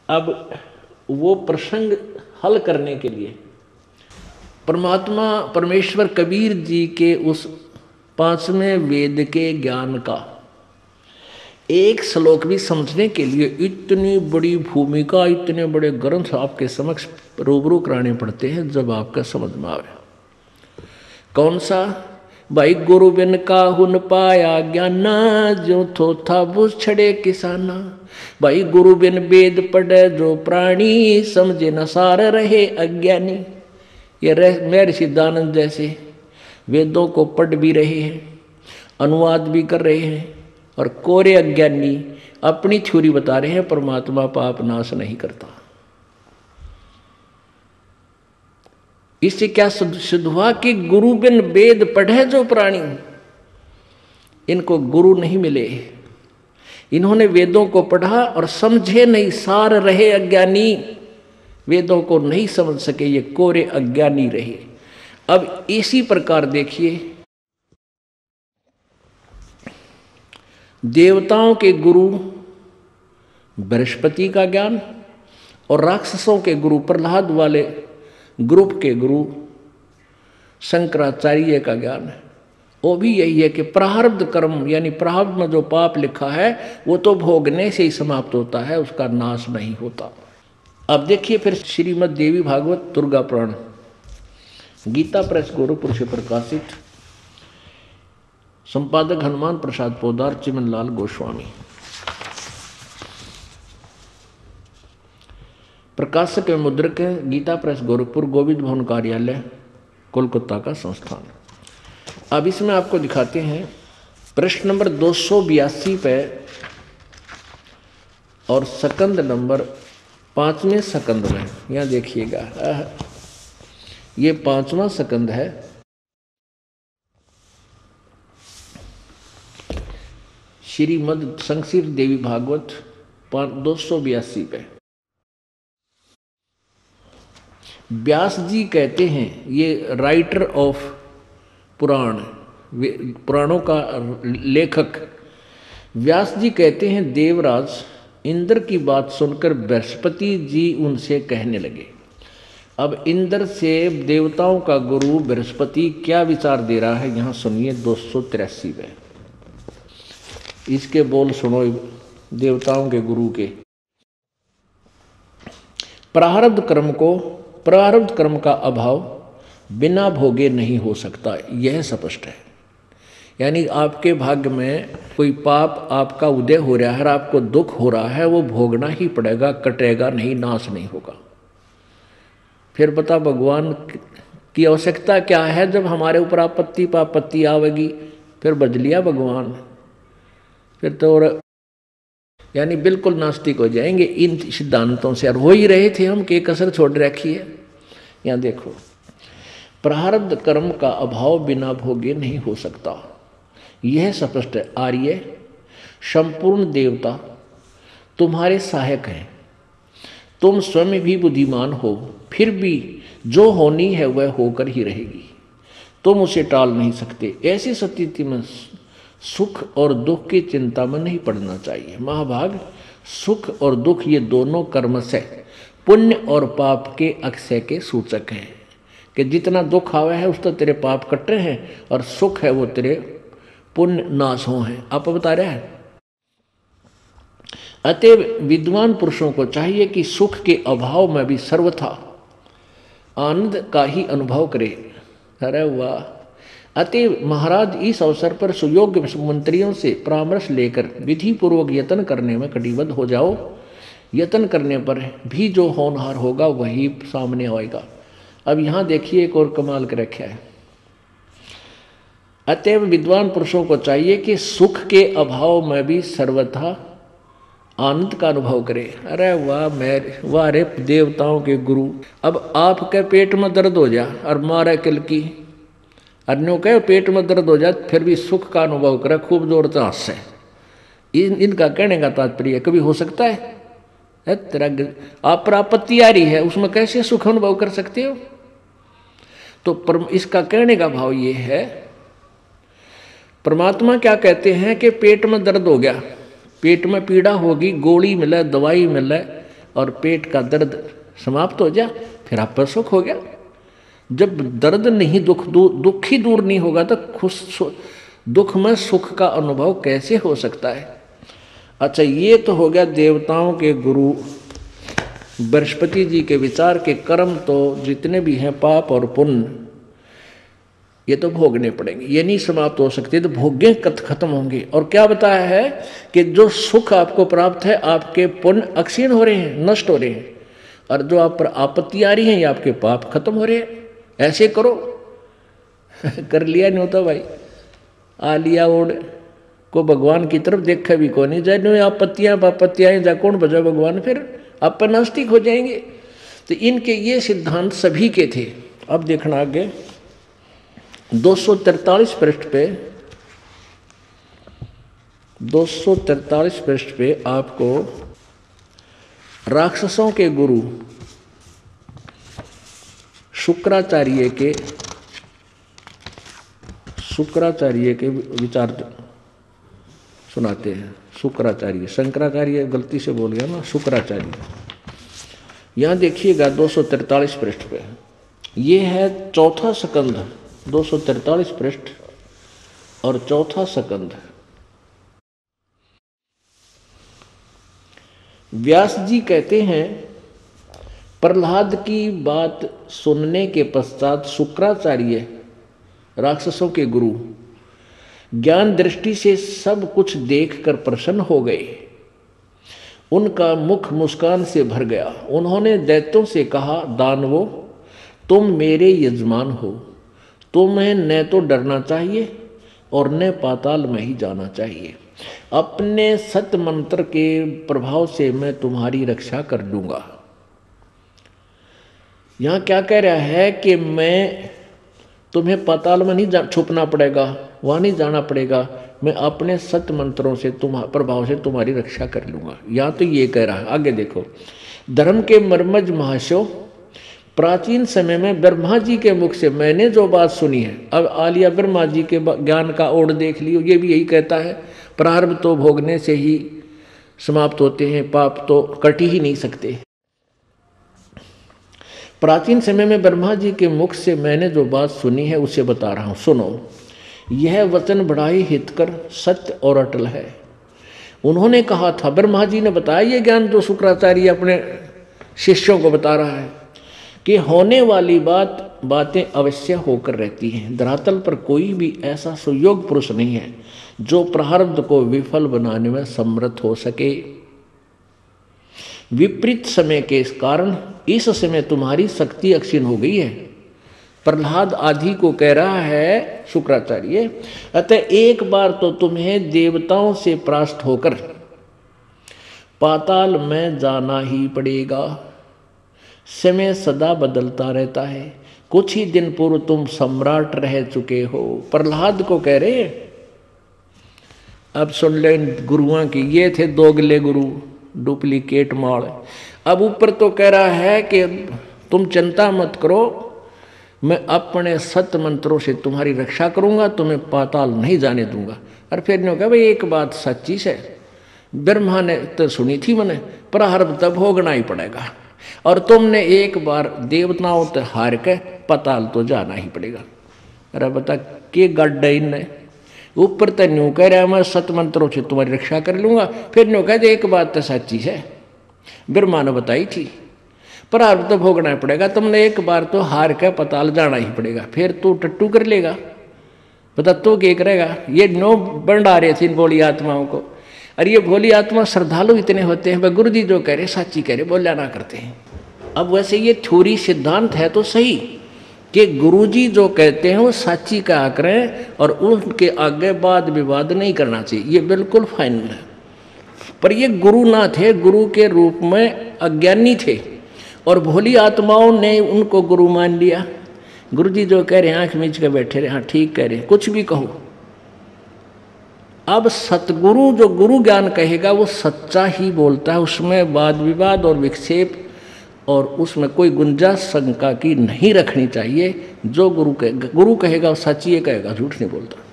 अब वो प्रसंग हल करने के लिए परमात्मा परमेश्वर कबीर जी के उस 5वें वेद के ज्ञान का एक श्लोक भी समझने के लिए इतनी बड़ी भूमिका, इतने बड़े ग्रंथ आपके समक्ष रूबरू कराने पड़ते हैं जब आपका समझ में आवे। कौन सा? भाई गुरु बिन काहू न पाया ज्ञाना, जो थो था बुझ छड़े किसाना। भाई गुरु बिन वेद पढ़े जो प्राणी, समझे न सार रहे अज्ञानी। ये महर्षि दयानंद जैसे वेदों को पढ़ भी रहे हैं, अनुवाद भी कर रहे हैं, और कोरे अज्ञानी अपनी थ्योरी बता रहे हैं परमात्मा पाप नाश नहीं करता। इससे क्या सिद्ध हुआ कि गुरु बिन वेद पढ़े जो प्राणी, इनको गुरु नहीं मिले। इन्होंने वेदों को पढ़ा और समझे नहीं, सार रहे अज्ञानी। वेदों को नहीं समझ सके, ये कोरे अज्ञानी रहे। अब इसी प्रकार देखिए, देवताओं के गुरु बृहस्पति का ज्ञान और राक्षसों के गुरु प्रहलाद वाले ग्रुप के गुरु शंकराचार्य का ज्ञान है। वो भी यही है कि प्रारब्ध कर्म, यानी प्रारब्ध में जो पाप लिखा है वो तो भोगने से ही समाप्त होता है, उसका नाश नहीं होता। अब देखिए फिर श्रीमद् देवी भागवत दुर्गा पुराण, गीता प्रेस गोरखपुर से प्रकाशित, संपादक हनुमान प्रसाद पोदार, चिमनलाल गोस्वामी, प्रकाशक एवं मुद्रक है गीता प्रेस गोरखपुर, गोविंद भवन कार्यालय कोलकाता का संस्थान। अब इसमें आपको दिखाते हैं प्रश्न नंबर 282 पे और सकंद नंबर 5वें सकंद में, यहाँ देखिएगा, ये 5वां सकंद है। श्रीमद् संक्षिप्त देवी भागवत 282 पे व्यास जी कहते हैं, ये राइटर ऑफ पुराण, पुराणों का लेखक व्यास जी कहते हैं, देवराज इंद्र की बात सुनकर बृहस्पति जी उनसे कहने लगे। अब इंद्र से देवताओं का गुरु बृहस्पति क्या विचार दे रहा है, यहाँ सुनिए 283 में। इसके बोल सुनो देवताओं के गुरु के। प्रारब्ध कर्म का अभाव बिना भोगे नहीं हो सकता, यह स्पष्ट है। यानी आपके भाग्य में कोई पाप आपका उदय हो रहा है, आपको दुख हो रहा है, वो भोगना ही पड़ेगा, कटेगा नहीं, नाश नहीं होगा। फिर बता भगवान की आवश्यकता क्या है? जब हमारे ऊपर आपत्ति पापत्ति आवेगी फिर बज लिया भगवान, फिर तो यानी बिल्कुल नास्तिक हो जाएंगे इन सिद्धांतों से। और हो ही रहे थे हम कि कसर छोड़ रखी है। यहाँ देखो, प्रारब्ध कर्म का अभाव बिना भोगे नहीं हो सकता, यह स्पष्ट है। आर्य संपूर्ण देवता तुम्हारे सहायक हैं, तुम स्वयं भी बुद्धिमान हो, फिर भी जो होनी है वह होकर ही रहेगी, तुम उसे टाल नहीं सकते। ऐसी स्थिति में सुख और दुख की चिंता में नहीं पड़ना चाहिए। महाभाग, सुख और दुख ये दोनों कर्म से, पुण्य और पाप के अक्षय के सूचक हैं कि जितना दुख आवे है उस तो तेरे पाप कट रहे हैं, और सुख है वो तेरे पुण्य नाश हो हैं। आप बता रहे हैं। अतएव विद्वान पुरुषों को चाहिए कि सुख के अभाव में भी सर्वथा आनंद का ही अनुभव करे। अरे वाह! अतएव महाराज इस अवसर पर सुयोग्य मंत्रियों से परामर्श लेकर विधि पूर्वक यत्न करने में कटिबद्ध हो जाओ। यत्न करने पर भी जो होनहार होगा वही सामने आएगा। अब यहाँ देखिए एक और कमाल कर रखा है। अतएव विद्वान पुरुषों को चाहिए कि सुख के अभाव में भी सर्वथा आनंद का अनुभव करे। अरे वाह रे देवताओं के गुरु! अब आपके पेट में दर्द हो जा और मारे किल की, अन्यों के पेट में दर्द हो जाए फिर भी सुख का अनुभव करे, खूब जोर से हंसे। इनका कहने का तात्पर्य कभी हो सकता है? तेरा आप पर आपत्ति आ रही है, उसमें कैसे सुख अनुभव कर सकते हो? तो इसका कहने का भाव ये है, परमात्मा क्या कहते हैं कि पेट में दर्द हो गया, पेट में पीड़ा होगी, गोली मिले, दवाई मिले, और पेट का दर्द समाप्त हो जाए, फिर आप पर सुख हो गया। जब दर्द नहीं, दुख ही दूर नहीं होगा तो दुख में सुख का अनुभव कैसे हो सकता है। अच्छा, ये तो हो गया देवताओं के गुरु बृहस्पति जी के विचार के कर्म। तो जितने भी हैं पाप और पुण्य, ये तो भोगने पड़ेंगे, ये नहीं समाप्त हो सकते, तो भोग्य खत्म होंगे। और क्या बताया है कि जो सुख आपको प्राप्त है, आपके पुण्य अक्षीण हो रहे हैं, नष्ट हो रहे हैं, और जो आप पर आपत्ति आ रही है, ये आपके पाप खत्म हो रहे हैं। ऐसे करो कर लिया नहीं होता भाई, आ लिया ओढ़ को भगवान की तरफ देखा भी कौन नहीं जाए, आपत्तियाँ जा कौन बजा भगवान, फिर आप पर नास्तिक हो जाएंगे। तो इनके ये सिद्धांत सभी के थे। अब देखना आगे 243 पृष्ठ पे, 243 पृष्ठ पे आपको राक्षसों के गुरु शुक्राचार्य के विचार सुनाते हैं। शुक्राचार्य, शंकराचार्य गलती से बोल गया ना, शुक्राचार्य। यहाँ देखिएगा 243 पृष्ठ पे, ये है चौथा स्कंध, 243 पृष्ठ और चौथा स्कंध। व्यास जी कहते हैं, प्रहलाद की बात सुनने के पश्चात शुक्राचार्य, राक्षसों के गुरु, ज्ञान दृष्टि से सब कुछ देखकर प्रसन्न हो गए। उनका मुख मुस्कान से भर गया। उन्होंने दैत्यों से कहा, दानवों, तुम मेरे यजमान हो, तुम्हें न तो डरना चाहिए और न पाताल में ही जाना चाहिए। अपने सत मंत्र के प्रभाव से मैं तुम्हारी रक्षा कर दूंगा। यहाँ क्या कह रहा है कि मैं तुम्हें पाताल में नहीं छुपना पड़ेगा, वहाँ नहीं जाना पड़ेगा, मैं अपने सत मंत्रों से प्रभाव से तुम्हारी रक्षा कर लूँगा। यहाँ तो ये कह रहा है। आगे देखो, धर्म के मर्मज महाशयो, प्राचीन समय में ब्रह्मा जी के मुख से मैंने जो बात सुनी है, अब आलिया ब्रह्मा जी के ज्ञान का ओढ़ देख लियो, ये भी यही कहता है, प्रारब्ध तो भोगने से ही समाप्त होते हैं, पाप तो कट ही नहीं सकते। प्राचीन समय में ब्रह्मा जी के मुख से मैंने जो बात सुनी है उसे बता रहा हूँ, सुनो। यह वचन बड़ा ही हितकर, सत्य और अटल है। उन्होंने कहा था, ब्रह्मा जी ने बताया ये ज्ञान जो शुक्राचार्य अपने शिष्यों को बता रहा है, कि होने वाली बातें अवश्य होकर रहती हैं। धरातल पर कोई भी ऐसा सुयोग पुरुष नहीं है जो प्रारब्ध को विफल बनाने में समर्थ हो सके। विपरीत समय के कारण इस समय तुम्हारी शक्ति अक्षीण हो गई है। प्रहलाद आदि को कह रहा है शुक्राचार्य, अतः एक बार तो तुम्हें देवताओं से परास्त होकर पाताल में जाना ही पड़ेगा। समय सदा बदलता रहता है। कुछ ही दिन पूर्व तुम सम्राट रह चुके हो। प्रहलाद को कह रहे, अब सुन ले गुरुओं की, ये थे दोगले गुरु, डुप्लीकेट माल। अब ऊपर तो कह रहा है कि तुम चिंता मत करो, मैं अपने सत मंत्रों से तुम्हारी रक्षा करूंगा, तुम्हें पाताल नहीं जाने दूंगा। और फिर ने कहा, भाई एक बात सच्ची है, ब्रह्मा ने तो सुनी थी मैंने, प्रारब्ध तब भोगना ही पड़ेगा, और तुमने एक बार देवताओं से हार के पाताल तो जाना ही पड़ेगा। अरे बता के गड्ढा इनने ऊपर तो न्यू कह रहा, मैं सत मंत्रों से तुम्हारी रक्षा कर लूंगा, फिर न्यू कह दे एक बात तो सच्ची है, ब्रह्मा ने बताई थी, प्रारब्ध तो भोगना पड़ेगा, तुमने एक बार तो हार के पाताल जाना ही पड़ेगा, फिर तू टट्टू कर लेगा, बता तू क्या करेगा। ये नो बंडा रहे थे इन भोली आत्माओं को। और ये भोली आत्मा श्रद्धालु इतने होते हैं, भाई गुरु जी जो कह रहे साची कह रहे, बोला ना करते हैं। अब वैसे ये थ्योरी सिद्धांत है तो सही कि गुरु जी जो कहते हैं वो साची कहा करें, और उनके आगे वाद विवाद नहीं करना चाहिए, ये बिल्कुल फाइनल है। पर ये गुरु ना थे, गुरु के रूप में अज्ञानी थे, और भोली आत्माओं ने उनको गुरु मान लिया। गुरु जी जो कह रहे हैं आँख मीच के बैठे रहे, हाँ ठीक कह रहे, कुछ भी कहो। अब सतगुरु जो गुरु ज्ञान कहेगा वो सच्चा ही बोलता है, उसमें वाद विवाद और विक्षेप और उसमें कोई गुंजाइश शंका की नहीं रखनी चाहिए। जो गुरु कहेगा वो सच ही कहेगा, झूठ नहीं बोलता।